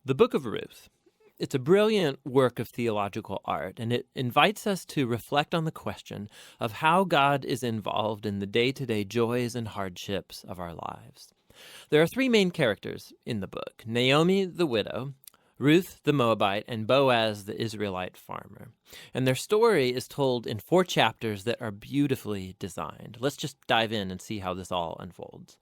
The Book of Ruth. It's a brilliant work of theological art, and it invites us to reflect on the question of how God is involved in the day-to-day joys and hardships of our lives. There are three main characters in the book: Naomi, the widow, Ruth, the Moabite, and Boaz, the Israelite farmer. And their story is told in 4 chapters that are beautifully designed. Let's just dive in and see how this all unfolds.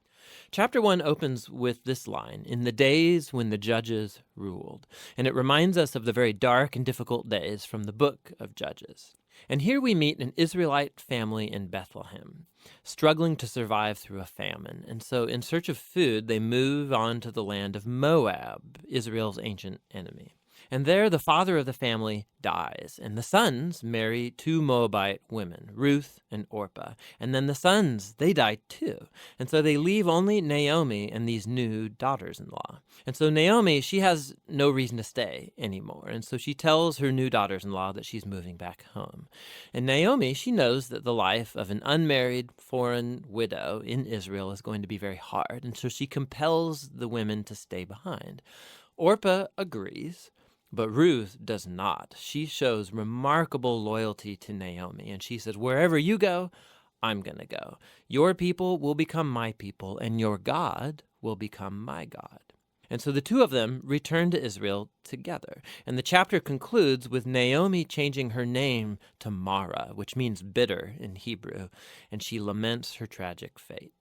Chapter 1 opens with this line, "In the days when the judges ruled," and it reminds us of the very dark and difficult days from the book of Judges. And here we meet an Israelite family in Bethlehem, struggling to survive through a famine. And so in search of food, they move on to the land of Moab, Israel's ancient enemy. And there the father of the family dies, and the sons marry 2 Moabite women, Ruth and Orpah. And then the sons, they die too. And so they leave only Naomi and these new daughters-in-law. And so Naomi, she has no reason to stay anymore. And so she tells her new daughters-in-law that she's moving back home. And Naomi, she knows that the life of an unmarried foreign widow in Israel is going to be very hard. And so she compels the women to stay behind. Orpah agrees, but Ruth does not. She shows remarkable loyalty to Naomi, and she says, "Wherever you go, I'm going to go. Your people will become my people, and your God will become my God." And so the two of them return to Israel together. And the chapter concludes with Naomi changing her name to Mara, which means bitter in Hebrew, and she laments her tragic fate.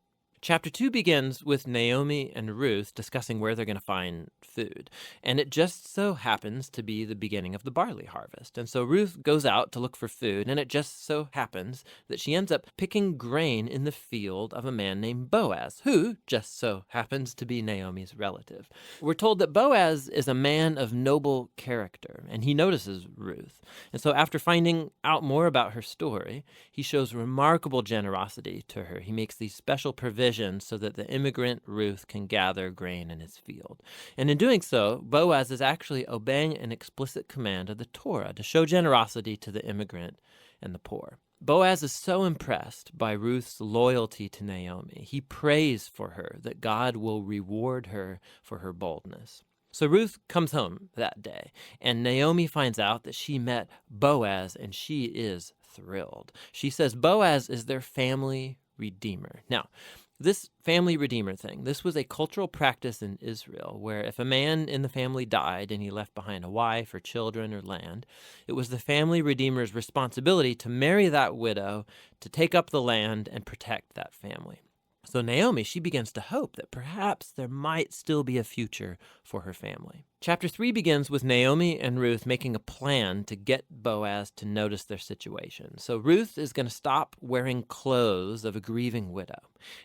Chapter 2 begins with Naomi and Ruth discussing where they're going to find food. And it just so happens to be the beginning of the barley harvest. And so Ruth goes out to look for food, and it just so happens that she ends up picking grain in the field of a man named Boaz, who just so happens to be Naomi's relative. We're told that Boaz is a man of noble character, and he notices Ruth. And so after finding out more about her story, he shows remarkable generosity to her. He makes these special provisions so that the immigrant Ruth can gather grain in his field. And in doing so, Boaz is actually obeying an explicit command of the Torah to show generosity to the immigrant and the poor. Boaz is so impressed by Ruth's loyalty to Naomi. He prays for her that God will reward her for her boldness. So Ruth comes home that day, and Naomi finds out that she met Boaz, and she is thrilled. She says Boaz is their family redeemer. Now, this family redeemer thing, this was a cultural practice in Israel where if a man in the family died and he left behind a wife or children or land, it was the family redeemer's responsibility to marry that widow, to take up the land and protect that family. So Naomi, she begins to hope that perhaps there might still be a future for her family. Chapter 3 begins with Naomi and Ruth making a plan to get Boaz to notice their situation. So Ruth is going to stop wearing clothes of a grieving widow,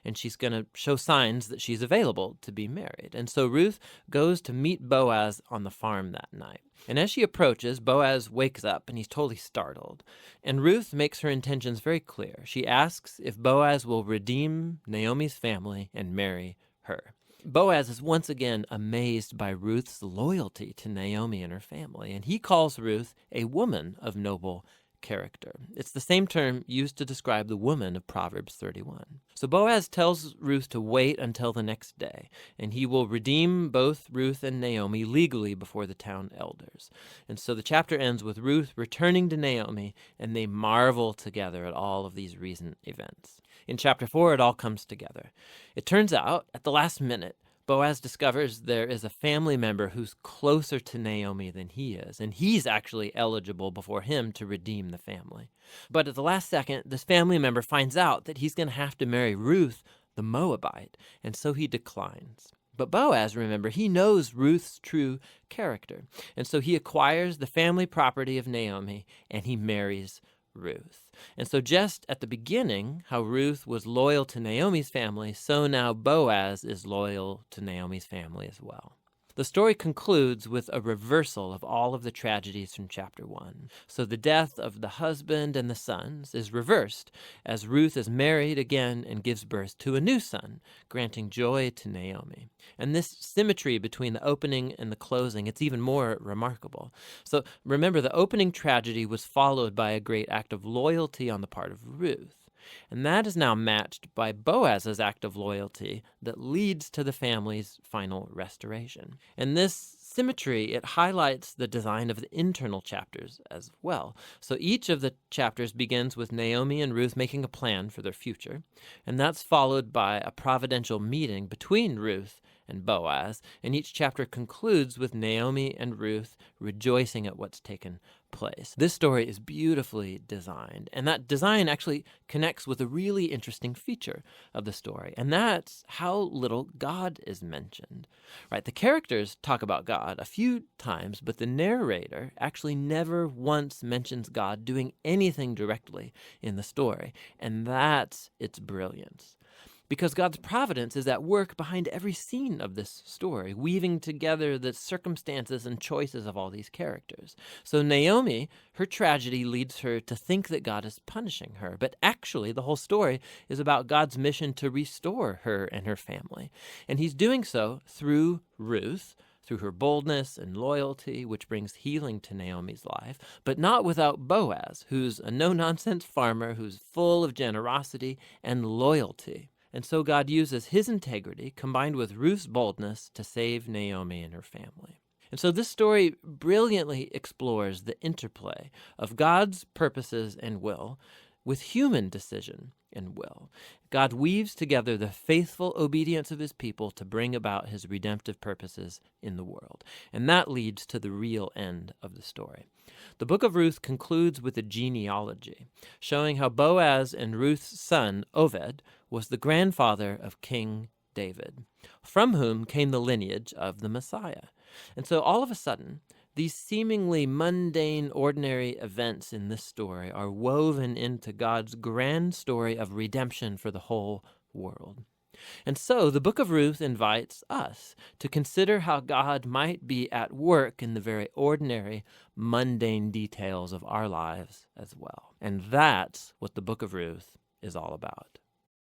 and she's going to show signs that she's available to be married. And so Ruth goes to meet Boaz on the farm that night. And as she approaches, Boaz wakes up and he's totally startled. And Ruth makes her intentions very clear. She asks if Boaz will redeem Naomi's family and marry her. Boaz is once again amazed by Ruth's loyalty to Naomi and her family, and he calls Ruth a woman of noble character. It's the same term used to describe the woman of Proverbs 31. So Boaz tells Ruth to wait until the next day, and he will redeem both Ruth and Naomi legally before the town elders. And so the chapter ends with Ruth returning to Naomi, and they marvel together at all of these recent events. In chapter 4, it all comes together. It turns out, at the last minute, Boaz discovers there is a family member who's closer to Naomi than he is, and he's actually eligible before him to redeem the family. But at the last second, this family member finds out that he's going to have to marry Ruth, the Moabite, and so he declines. But Boaz, remember, he knows Ruth's true character, and so he acquires the family property of Naomi, and he marries Ruth. And so just at the beginning, how Ruth was loyal to Naomi's family, so now Boaz is loyal to Naomi's family as well. The story concludes with a reversal of all of the tragedies from chapter 1. So the death of the husband and the sons is reversed as Ruth is married again and gives birth to a new son, granting joy to Naomi. And this symmetry between the opening and the closing, it's even more remarkable. So remember, the opening tragedy was followed by a great act of loyalty on the part of Ruth. And that is now matched by Boaz's act of loyalty that leads to the family's final restoration. And this symmetry, it highlights the design of the internal chapters as well. So each of the chapters begins with Naomi and Ruth making a plan for their future, and that's followed by a providential meeting between Ruth and Boaz, and each chapter concludes with Naomi and Ruth rejoicing at what's taken place. This story is beautifully designed, and that design actually connects with a really interesting feature of the story, and that's how little God is mentioned. Right? The characters talk about God a few times, but the narrator actually never once mentions God doing anything directly in the story, and that's its brilliance. Because God's providence is at work behind every scene of this story, weaving together the circumstances and choices of all these characters. So Naomi, her tragedy leads her to think that God is punishing her, but actually the whole story is about God's mission to restore her and her family. And he's doing so through Ruth, through her boldness and loyalty, which brings healing to Naomi's life, but not without Boaz, who's a no-nonsense farmer who's full of generosity and loyalty. And so God uses his integrity combined with Ruth's boldness to save Naomi and her family. And so this story brilliantly explores the interplay of God's purposes and will with human decision and will. God weaves together the faithful obedience of his people to bring about his redemptive purposes in the world. And that leads to the real end of the story. The Book of Ruth concludes with a genealogy, showing how Boaz and Ruth's son, Oved, was the grandfather of King David, from whom came the lineage of the Messiah. And so all of a sudden, these seemingly mundane, ordinary events in this story are woven into God's grand story of redemption for the whole world. And so the Book of Ruth invites us to consider how God might be at work in the very ordinary, mundane details of our lives as well. And that's what the Book of Ruth is all about.